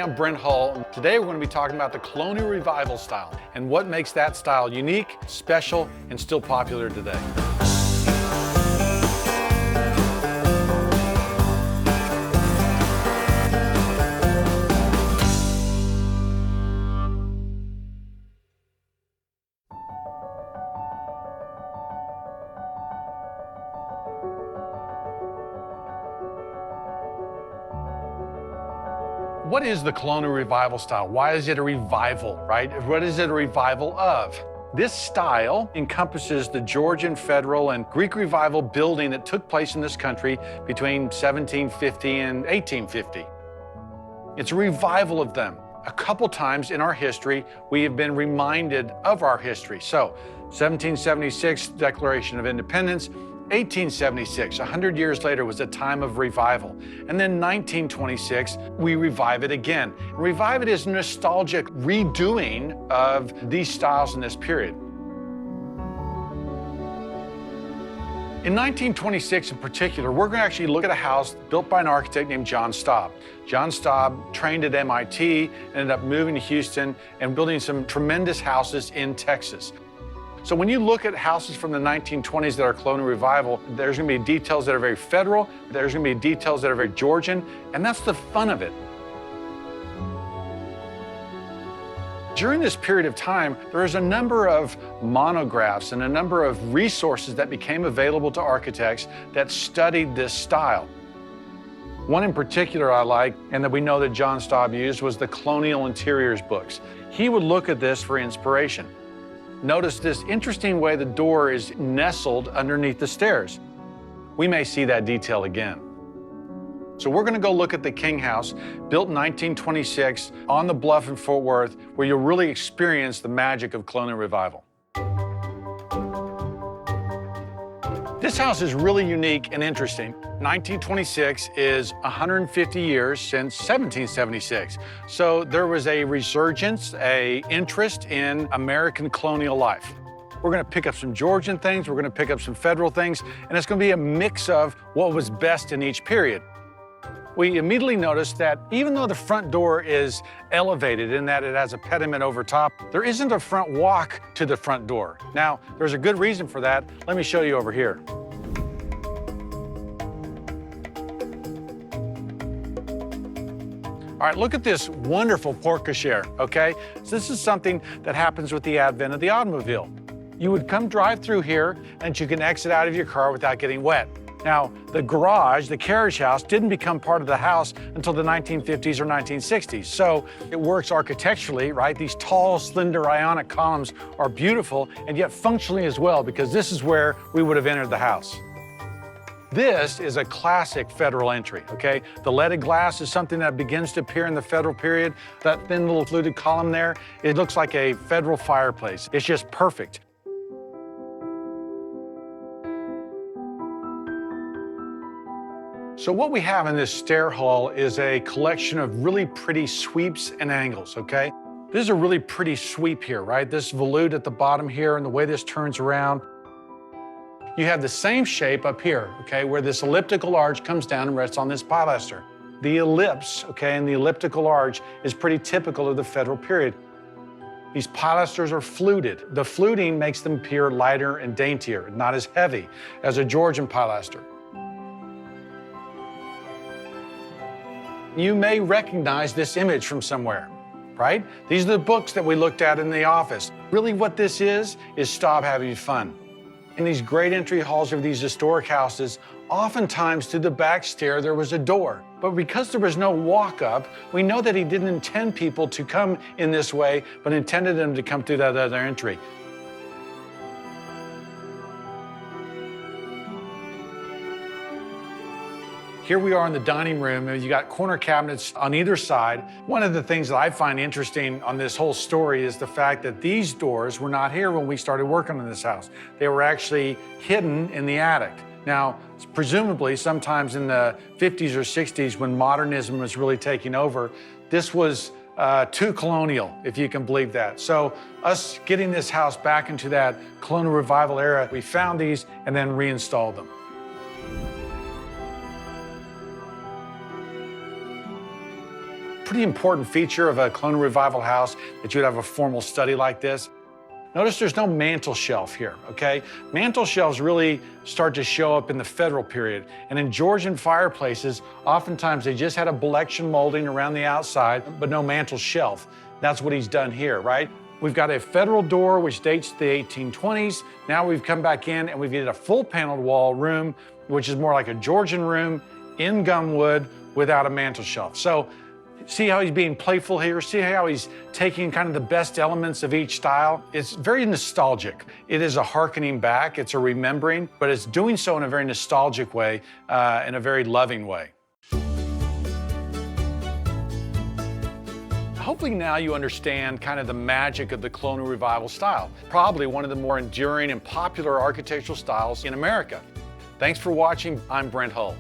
I'm Brent. Today we're going to be talking about the Colonial Revival style and what makes that style unique, special, and still popular today. What is the Colonial Revival style? Why is it a revival, right? What is it a revival of? This style encompasses the Georgian, Federal, and Greek Revival building that took place in this country between 1750 and 1850. It's a revival of them. A couple times in our history, we have been reminded of our history. So, 1776, Declaration of Independence, 1876, 100 years later, was a time of revival. And then 1926, we revive it again. Revive it is nostalgic redoing of these styles in this period. In 1926 in particular, we're going to actually look at a house built by an architect named John Staub. John Staub trained at MIT, ended up moving to Houston and building some tremendous houses in Texas. So when you look at houses from the 1920s that are Colonial Revival, there's going to be details that are very Federal, there's going to be details that are very Georgian, and that's the fun of it. During this period of time, there's a number of monographs and a number of resources that became available to architects that studied this style. One in particular I like, and that we know that John Staub used, was the Colonial Interiors Books. He would look at this for inspiration. Notice this interesting way the door is nestled underneath the stairs. We may see that detail again. So we're going to go look at the King House, built in 1926 on the bluff in Fort Worth, where you'll really experience the magic of Colonial Revival. This house is really unique and interesting. 1926 is 150 years since 1776. So there was a resurgence, an interest in American colonial life. We're going to pick up some Georgian things, we're going to pick up some Federal things, and it's going to be a mix of what was best in each period. We immediately noticed that even though the front door is elevated in that it has a pediment over top, there isn't a front walk to the front door. Now, there's a good reason for that. Let me show you over here. All right, look at this wonderful porte-cochere, okay? So this is something that happens with the advent of the automobile. You would come drive through here and you can exit out of your car without getting wet. Now, the garage, the carriage house, didn't become part of the house until the 1950s or 1960s. So it works architecturally, right? These tall, slender, ionic columns are beautiful and yet functionally as well, because this is where we would have entered the house. This is a classic Federal entry, okay? The leaded glass is something that begins to appear in the Federal period. That thin little fluted column there, it looks like a Federal fireplace. It's just perfect. So what we have in this stair hall is a collection of really pretty sweeps and angles, okay? This is a really pretty sweep here, right? This volute at the bottom here and the way this turns around. You have the same shape up here, okay, where this elliptical arch comes down and rests on this pilaster. The ellipse, okay, and the elliptical arch is pretty typical of the Federal period. These pilasters are fluted. The fluting makes them appear lighter and daintier, not as heavy as a Georgian pilaster. You may recognize this image from somewhere, right? These are the books that we looked at in the office. Really what this is Staub having fun. In these great entry halls of these historic houses, oftentimes to the back stair there was a door. But because there was no walk-up, we know that he didn't intend people to come in this way, but intended them to come through that other entry. Here we are in the dining room, and you got corner cabinets on either side. One of the things that I find interesting on this whole story is the fact that these doors were not here when we started working on this house. They were actually hidden in the attic. Now, presumably, sometimes in the 50s or 60s, when modernism was really taking over, this was too colonial, if you can believe that. So us getting this house back into that Colonial Revival era, we found these and then reinstalled them. pretty important feature of a Colonial Revival house that you would have a formal study like this. Notice there's no mantle shelf here, okay? Mantle shelves really start to show up in the Federal period. And in Georgian fireplaces, oftentimes they just had a belection molding around the outside, but no mantle shelf. That's what he's done here, right? We've got a Federal door, which dates to the 1820s. Now we've come back in and we've got a full paneled wall room, which is more like a Georgian room in gum wood without a mantle shelf. So see how he's being playful here? See how he's taking kind of the best elements of each style? It's very nostalgic. It is a hearkening back, it's a remembering, but it's doing so in a very nostalgic way, in a very loving way. Hopefully now you understand kind of the magic of the Colonial Revival style. Probably one of the more enduring and popular architectural styles in America. Thanks for watching. I'm Brent Hull.